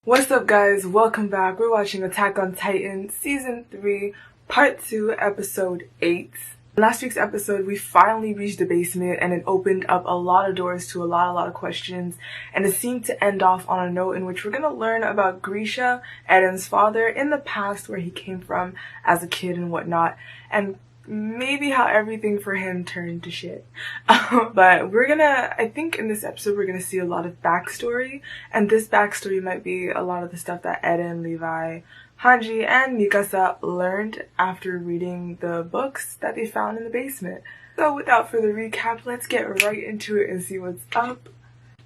What's up guys, welcome back. We're watching Attack on Titan Season 3, Part 2, Episode 8. In last week's episode, we finally reached the basement and it opened up a lot of doors to a lot of questions, and it seemed to end off on a note in which we're gonna learn about Grisha, Eren's father, in the past, where he came from as a kid and whatnot, and maybe how everything for him turned to shit. But I think in this episode we're gonna see a lot of backstory, and this backstory might be a lot of the stuff that Eren, Levi, Hanji, and Mikasa learned after reading the books that they found in the basement. So without further recap, let's get right into it and see what's up.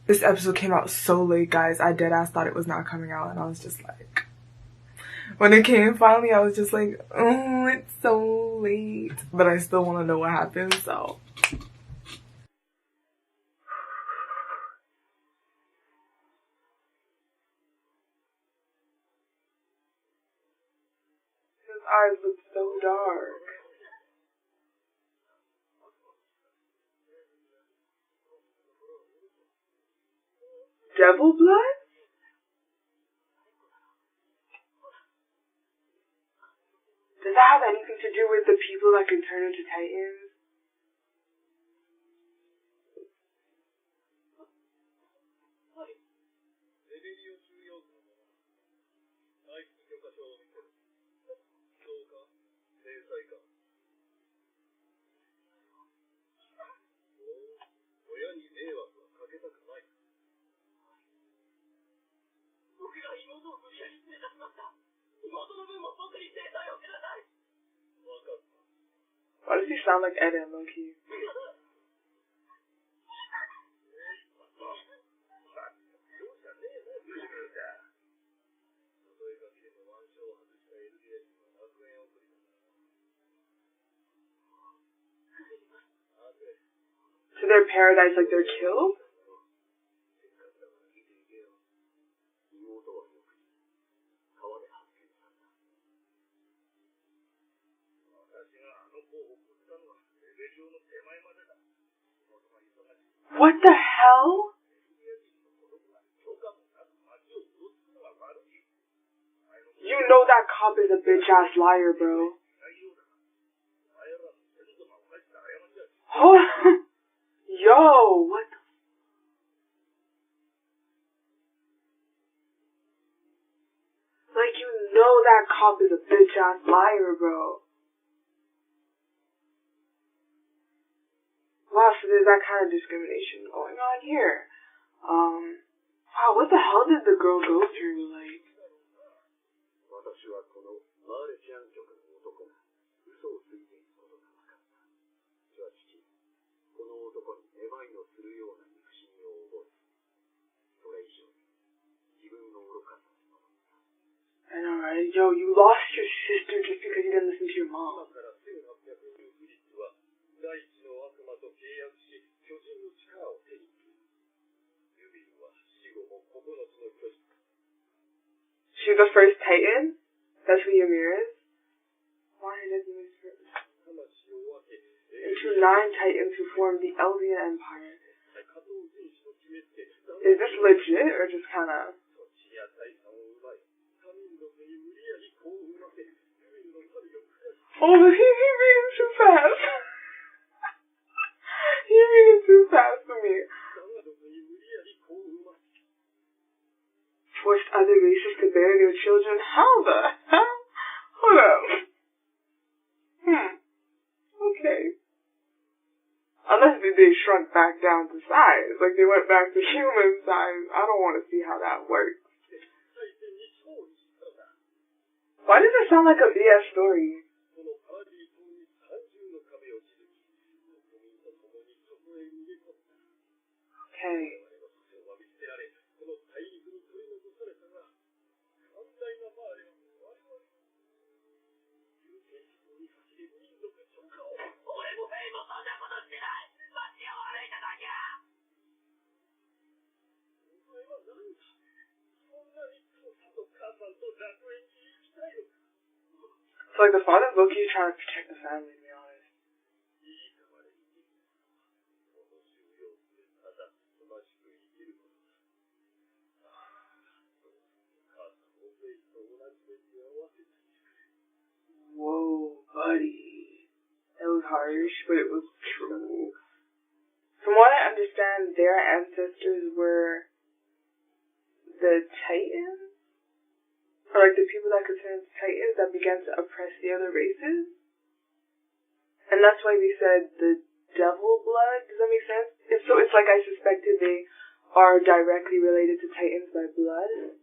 This episode came out so late, guys. I deadass thought it was not coming out, and I was just like... When it came finally, I was just like, oh, it's so late. But I still want to know what happened, so... His eyes look so dark. Devil blood? Does that have anything to do with the people that can turn into Titans? Why does he sound like Eren, low-key? So they're paradise, like they're killed? What the hell? You know that cop is a bitch-ass liar, bro. Oh, yo, what the... Like, you know that cop is a bitch-ass liar, bro. Wow, so there's that kind of discrimination going on here. Wow, what the hell did the girl go through, like? I know, right? Yo, you lost your sister just because you didn't listen to your mom. She's the first Titan? That's who Ymir is? Why did Ymir first? Into 9 Titans who formed the Eldian Empire. Is this legit or just kinda... Oh, he reading too fast. He reading too fast for me. Forced other races to bury their children? How the hell? Hold up. Okay. Unless they shrunk back down to size. Like they went back to human size. I don't want to see how that works. Why does it sound like a BS story? Okay. So like the father's low-key trying to protect the family, to be honest. Whoa, buddy. That was harsh, but it was true. From what I understand, their ancestors were the Titans? Or like the people that considered Titans that began to oppress the other races? And that's why they said the devil blood. Does that make sense? If so, it's like I suspected they are directly related to Titans by blood.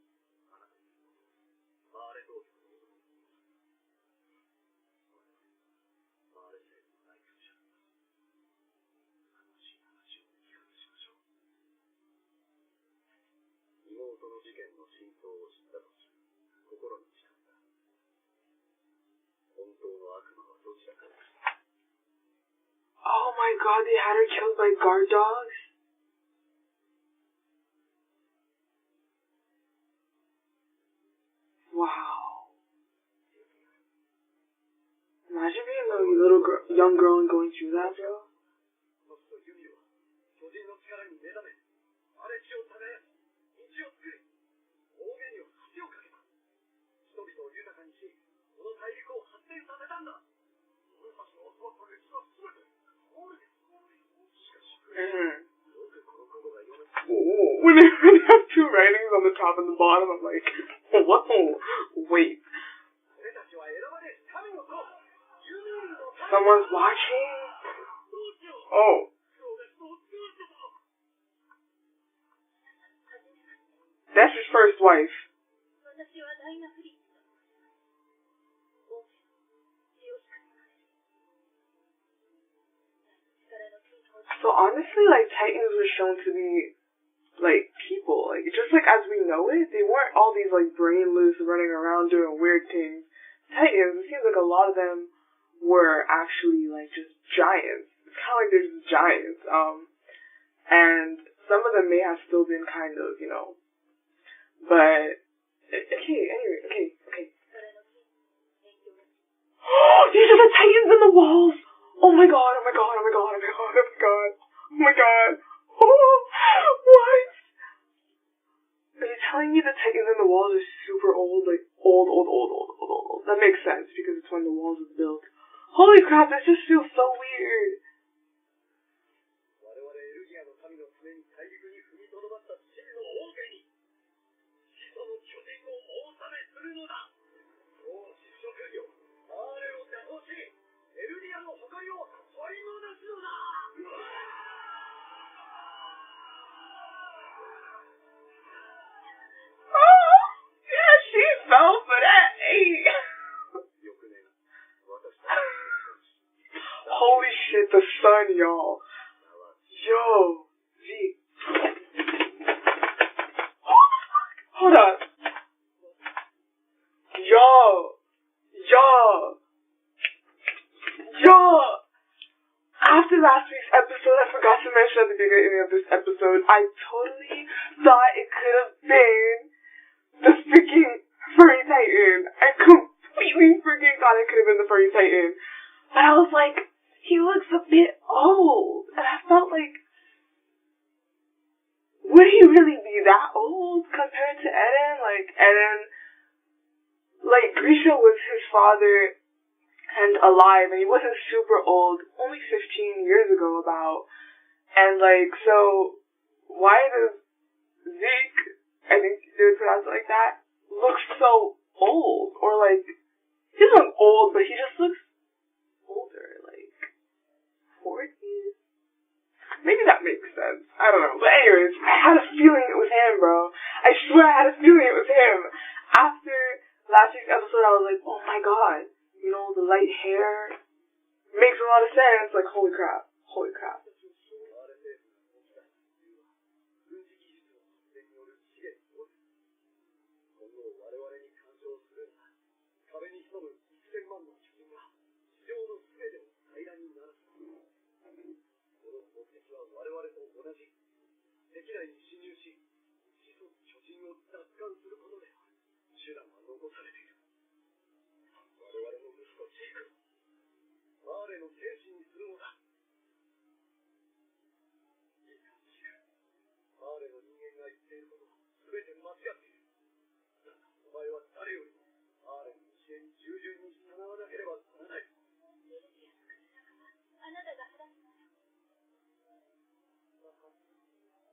Oh my god, they had her killed by guard dogs? Wow. Imagine being a little young girl and going through that, bro. When they have two writings on the top and the bottom, I'm like, whoa, wait. Someone's watching? Oh. That's his first wife. So honestly, like, Titans were shown to be, like, people. Like, just like as we know it, they weren't all these, like, brainless running around doing weird things. Titans, it seems like a lot of them were actually, like, just giants. It's kind of like they're just giants. And some of them may have still been kind of, you know, but, okay, anyway, okay. These are the Titans in the walls! Oh my god. Oh, what? Are you telling me the Titans in the walls are super old? Like, old. That makes sense, because it's when the walls were built. Holy crap, this just feels so weird. Fell for that. Holy shit, the sun, y'all. Yo, G. Hold up. Yo. After last week's episode, I forgot to mention at the beginning of this episode, I totally thought it could have been the freaking furry Titan. I completely freaking thought it could have been the furry Titan. But I was like, he looks a bit old. And I felt like, would he really be that old compared to Eren? Like, Grisha was his father and alive, and he wasn't super old, only 15 years ago about. And like, so, why does Zeke, I think they would pronounce it like that, looks so old? Or like, he doesn't look old, but he just looks older, like 40s? Maybe that makes sense. I don't know. But anyways, I had a feeling it was him, bro. I swear I had a feeling it was him. After last week's episode, I was like, oh my god, you know, the light hair makes a lot of sense. Like, holy crap.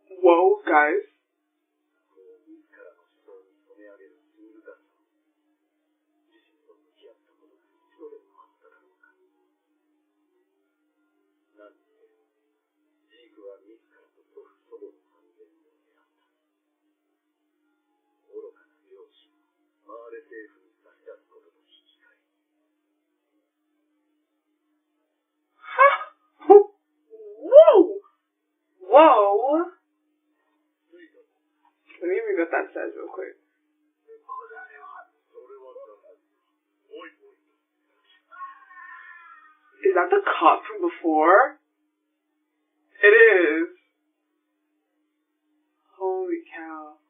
Whoa, guys. Whoa! Let me read what that says real quick. Is that the cop from before? It is. Holy cow.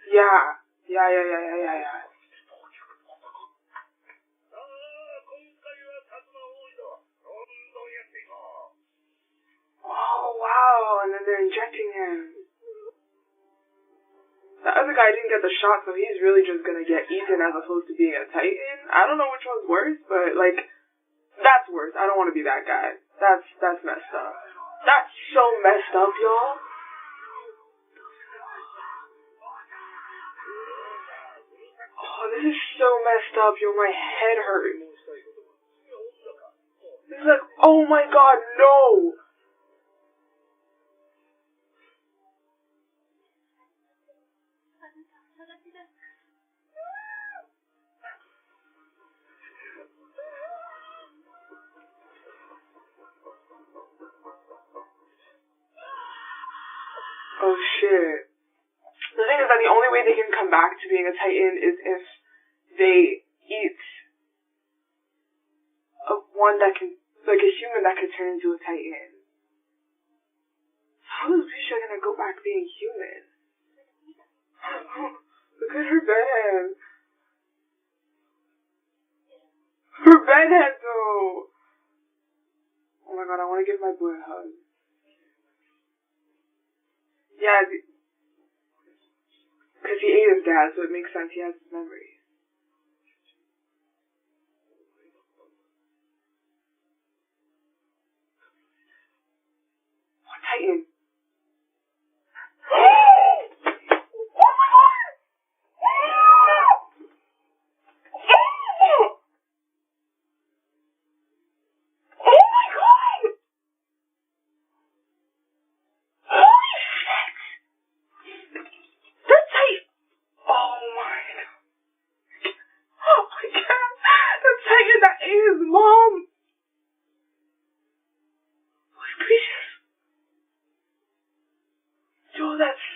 Yeah. Oh, wow, and then they're injecting him. The other guy didn't get the shot, so he's really just gonna get eaten as opposed to being a Titan. I don't know which one's worse, but, like, that's worse. I don't want to be that guy. That's messed up. That's so messed up, y'all. Oh, this is so messed up, yo. My head hurts. This is like, oh my god, no! Oh shit. The thing is that the only way they can come back to being a Titan is if they eat one that can, like a human that could turn into a Titan. How is Risha gonna go back being human? Look at her bed. Her bed head though. Oh my god, I want to give my boy a hug. Yeah, because he ate his dad, so it makes sense he has his memories. What Titan?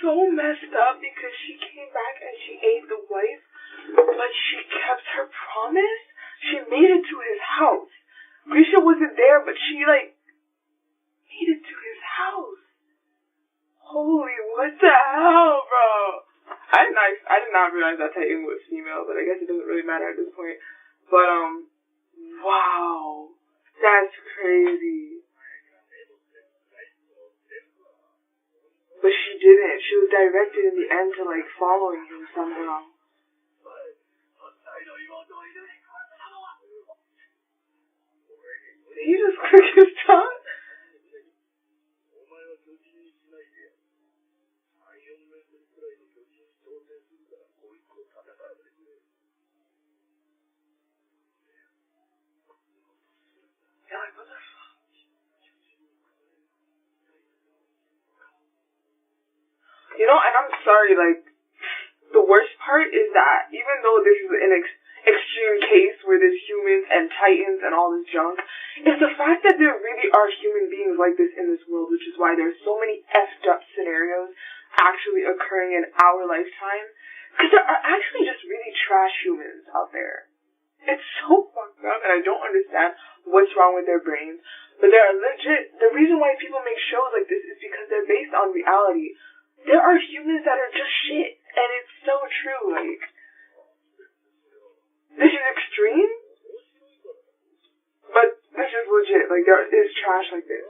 So messed up because she came back and she ate the wife, but she kept her promise. She made it to his house. Grisha wasn't there, but she made it to his house. Holy, what the hell, bro? I did not realize that Titan was female, but I guess it doesn't really matter at this point. But wow, that's crazy. But she didn't. She was directed in the end to, following him somehow. Did he just click his tongue? Yeah, what the fuck? You know, and I'm sorry, the worst part is that even though this is an extreme case where there's humans and Titans and all this junk, is the fact that there really are human beings like this in this world, which is why there's so many effed up scenarios actually occurring in our lifetime. Because there are actually just really trash humans out there. It's so fucked up, and I don't understand what's wrong with their brains. But there are the reason why people make shows like this is because they're based on reality. There are humans that are just shit, And it's so true, like, this is extreme, but this is legit, like, there is trash like this.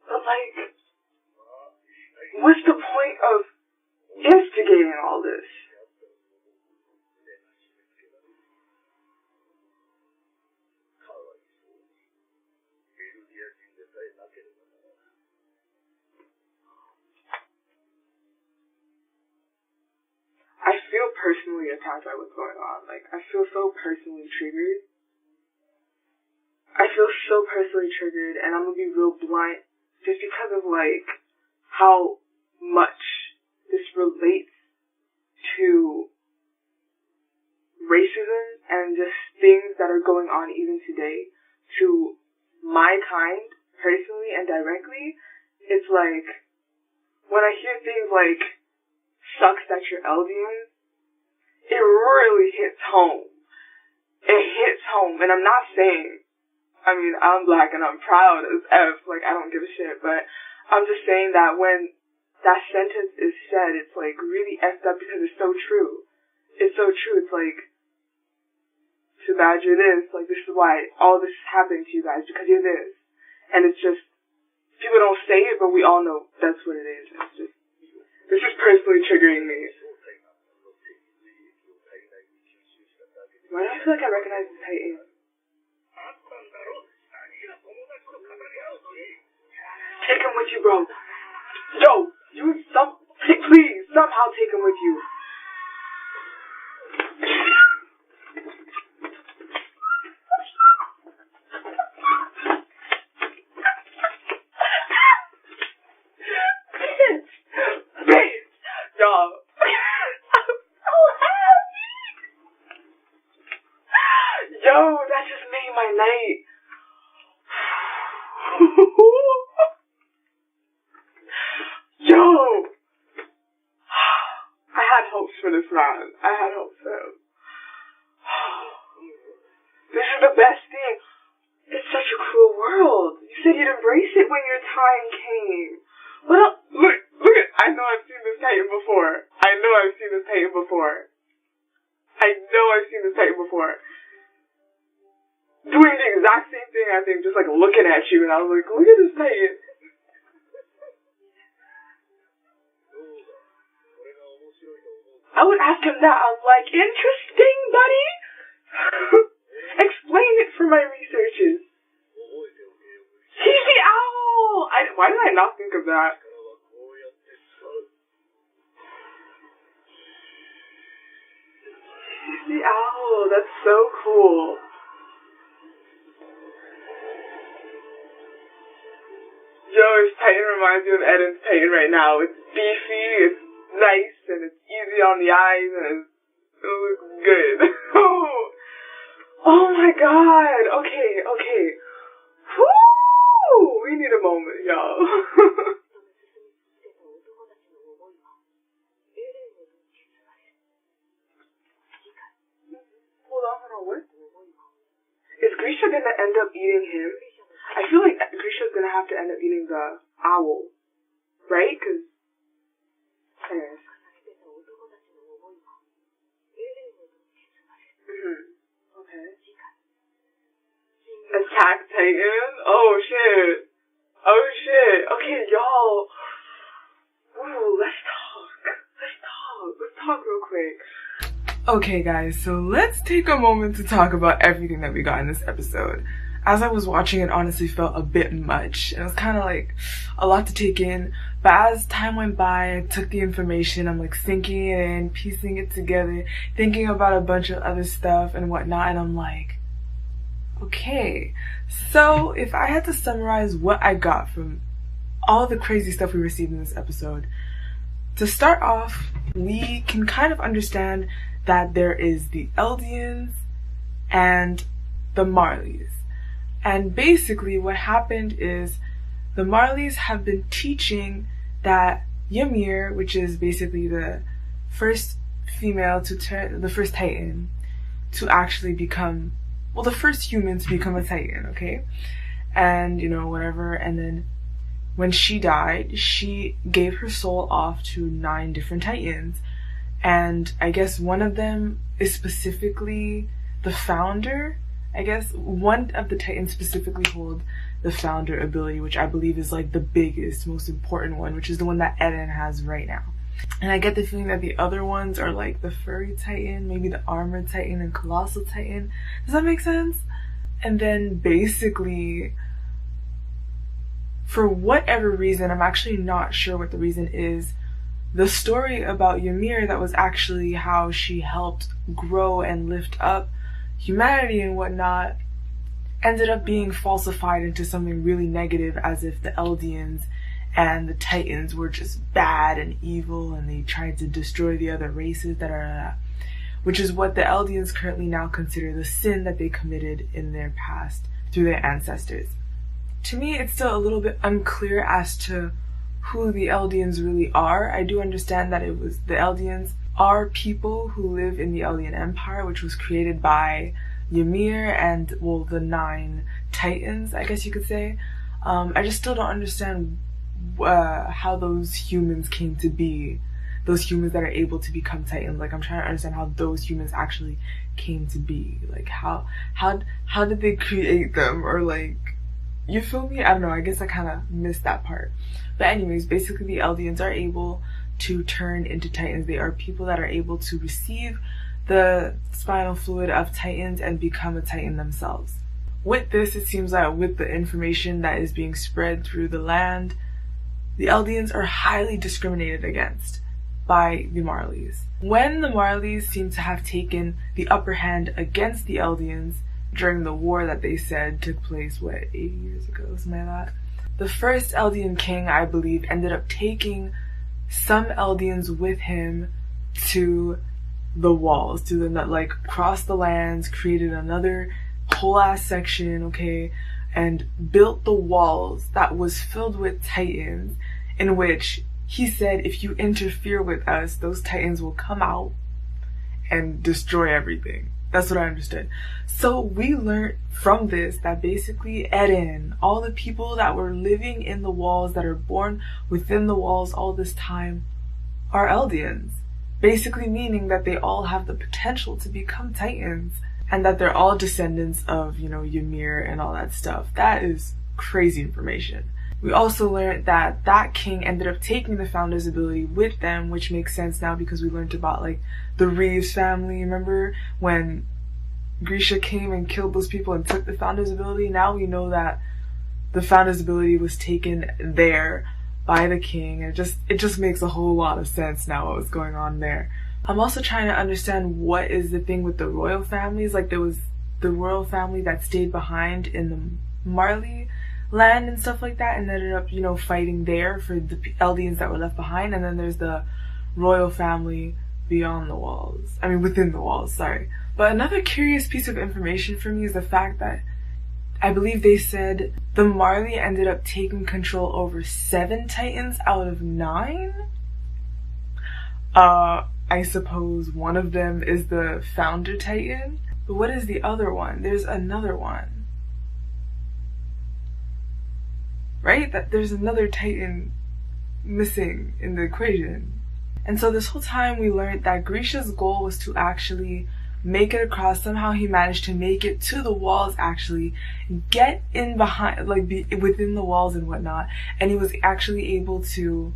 But like, what's the point of instigating all this? I feel personally attacked by what's going on. Like, I feel so personally triggered. And I'm gonna be real blunt just because of, like, how much this relates to racism and just things that are going on even today to my kind, personally and directly. It's like, when I hear things like, sucks that you're Eldian, it really hits home. It hits home, and I'm not saying, I mean, I'm black and I'm proud as F, like, I don't give a shit, but I'm just saying that when that sentence is said, it's, like, really effed up because it's so true. It's so true. It's like, too bad you're this, like, this is why all this is happening to you guys, because you're this. And it's just, people don't say it, but we all know that's what it is. It's just, this is personally triggering me. Why do I feel like I recognize this Titan? Take him with you, bro. Yo, please, somehow take him with you. Yo, that just made my night. Yo! I had hopes for this man. I had hopes for him. This is the best thing. It's such a cruel world. You said you'd embrace it when your time came. What else? Look at, I know I've seen this Titan before. Doing the exact same thing, I think, just like looking at you, and I was like, look at this Titan. I would ask him that. I was like, interesting, buddy. Explain it for my researches. He's the owl. Why did I not think of that? He's the owl. That's so cool. Yo, his Titan reminds me of Eden's Titan right now. It's beefy, it's nice, and it's easy on the eyes, and it looks good. Oh my god. Okay. Woo! We need a moment, y'all. Hold on, what? Is Grisha gonna end up eating him? I feel like Grisha's gonna have to end up eating the owl, right? Cause, anyways. Okay. Attack Titan? Oh shit. Okay, y'all. Ooh, let's talk real quick. Okay guys, so let's take a moment to talk about everything that we got in this episode. As I was watching, it honestly felt a bit much. It was kind of like a lot to take in. But as time went by, I took the information, I'm like sinking it in, piecing it together, thinking about a bunch of other stuff and whatnot, and I'm like, okay. So if I had to summarize what I got from all the crazy stuff we received in this episode, to start off, we can kind of understand that there is the Eldians and the Marleys. And basically what happened is the Marleys have been teaching that Ymir, which is basically the first female to turn, the first Titan to actually become, well, the first human to become a Titan, okay? And, you know, whatever. And then when she died, she gave her soul off to 9 different Titans. And I guess one of them is specifically the founder. I guess one of the Titans specifically hold the founder ability, which I believe is like the biggest, most important one, which is the one that Eren has right now. And I get the feeling that the other ones are like the furry Titan, maybe the armored Titan and colossal Titan. Does that make sense? And then basically, for whatever reason, I'm actually not sure what the reason is, the story about Ymir that was actually how she helped grow and lift up humanity and whatnot ended up being falsified into something really negative, as if the Eldians and the Titans were just bad and evil and they tried to destroy the other races, which is what the Eldians currently now consider the sin that they committed in their past through their ancestors. To me, it's still a little bit unclear as to who the Eldians really are. I do understand that it was the Eldians are people who live in the Eldian Empire, which was created by Ymir and, well, the 9 Titans, I guess you could say. I just still don't understand how those humans came to be, those humans that are able to become Titans. Like, I'm trying to understand how those humans actually came to be. Like, how did they create them? Or like, you feel me? I don't know, I guess I kind of missed that part. But anyways, basically the Eldians are able to turn into Titans. They are people that are able to receive the spinal fluid of Titans and become a Titan themselves. With this, it seems that with the information that is being spread through the land, the Eldians are highly discriminated against by the Marleys. When the Marleys seem to have taken the upper hand against the Eldians during the war that they said took place, 80 years ago, something like that, the first Eldian king, I believe, ended up taking some Eldians with him to the walls, to the, like, cross the lands, created another whole ass section, okay, and built the walls that was filled with Titans, in which he said, if you interfere with us, those Titans will come out and destroy everything. That's what I understood. So we learned from this that basically Eren, all the people that were living in the walls, that are born within the walls all this time, are Eldians. Basically meaning that they all have the potential to become Titans, and that they're all descendants of, you know, Ymir and all that stuff. That is crazy information. We also learned that that king ended up taking the founder's ability with them, which makes sense now because we learned about, like, the Reeves family. Remember when Grisha came and killed those people and took the founder's ability? Now we know that the founder's ability was taken there by the king, and it just makes a whole lot of sense now what was going on there. I'm also trying to understand what is the thing with the royal families. Like, there was the royal family that stayed behind in the Marley land and stuff like that and ended up, you know, fighting there for the Eldians that were left behind, and then there's the royal family beyond the walls. I mean, within the walls, sorry. But another curious piece of information for me is the fact that I believe they said the Marley ended up taking control over 7 Titans out of 9? I suppose one of them is the founder Titan. But what is the other one? There's another one. Right? That there's another Titan missing in the equation. And so this whole time we learned that Grisha's goal was to actually make it across. Somehow he managed to make it to the walls, actually get in behind, like, be within the walls and whatnot, and he was actually able to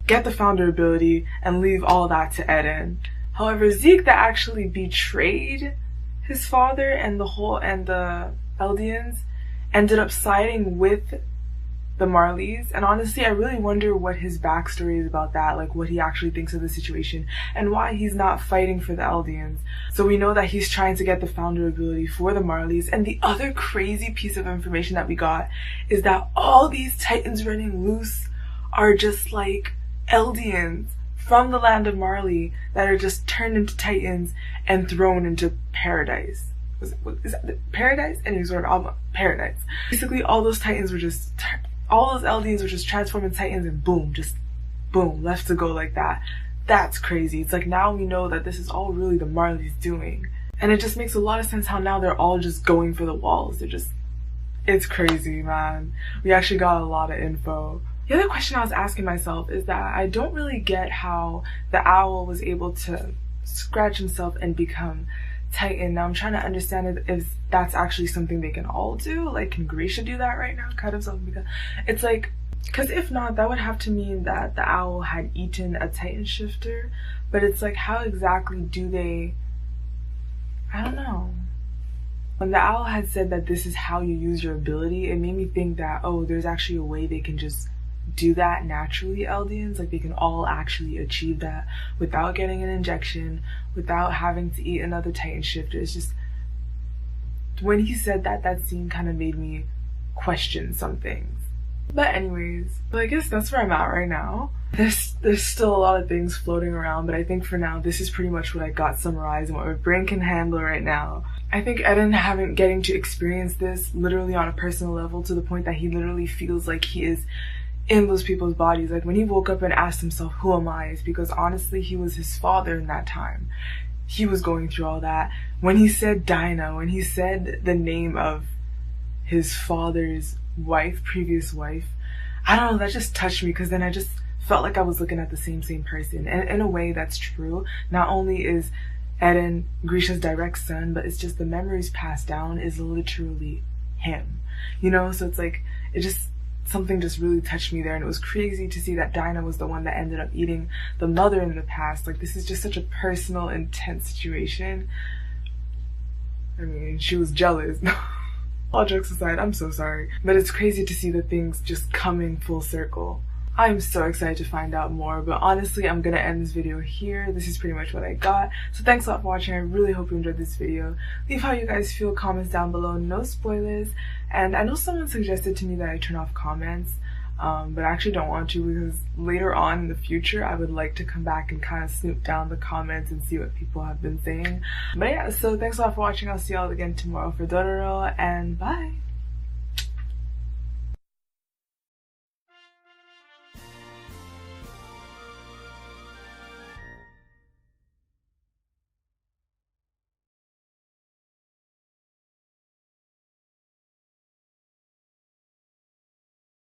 get the founder ability and leave all that to Eren. However, Zeke, that actually betrayed his father and the Eldians, ended up siding with the Marleys, and honestly I really wonder what his backstory is about that, like what he actually thinks of the situation and why he's not fighting for the Eldians. So we know that he's trying to get the founder ability for the Marleys, and the other crazy piece of information that we got is that all these Titans running loose are just like Eldians from the land of Marley that are just turned into Titans and thrown into paradise. Is that paradise? Anyways, whatever, paradise. Basically, all those Titans were just, all those Eldians were just transformed into Titans and boom, just boom, left to go like that. That's crazy. It's like now we know that this is all really the Marleys doing. And it just makes a lot of sense how now they're all just going for the walls. They're just, it's crazy, man. We actually got a lot of info. The other question I was asking myself is that I don't really get how the owl was able to scratch himself and become Titan. Now I'm trying to understand if that's actually something they can all do. Like, can Grisha do that right now? Cut himself and become... It's like, because if not, that would have to mean that the owl had eaten a Titan shifter. But it's like, how exactly do they... I don't know. When the owl had said that this is how you use your ability, it made me think that, oh, there's actually a way they can just do that naturally, Eldians. Like, they can all actually achieve that without getting an injection, without having to eat another Titan shifter. It's just, when he said that, that scene kind of made me question some things. But anyways, I guess that's where I'm at right now. There's still a lot of things floating around, but I think for now, this is pretty much what I got summarized and what my brain can handle right now. I think Eren getting to experience this literally on a personal level to the point that he literally feels like he is in those people's bodies. Like, when he woke up and asked himself, who am I? It's because honestly, he was his father in that time. He was going through all that. When he said Dinah, when he said the name of his father's wife, previous wife, I don't know, that just touched me, because then I just felt like I was looking at the same person. And in a way, that's true. Not only is Eren Grisha's direct son, but it's just the memories passed down is literally him. You know, so it's like, it just, something just really touched me there, and it was crazy to see that Dinah was the one that ended up eating the mother in the past. Like, this is just such a personal, intense situation. I mean, she was jealous. All jokes aside, I'm so sorry. But it's crazy to see the things just coming full circle. I'm so excited to find out more, but honestly, I'm gonna end this video here. This is pretty much what I got. So thanks a lot for watching. I really hope you enjoyed this video. Leave how you guys feel, comments down below, no spoilers. And I know someone suggested to me that I turn off comments, but I actually don't want to, because later on in the future, I would like to come back and kind of snoop down the comments and see what people have been saying. But yeah, so thanks a lot for watching. I'll see y'all again tomorrow for Dororo, and bye!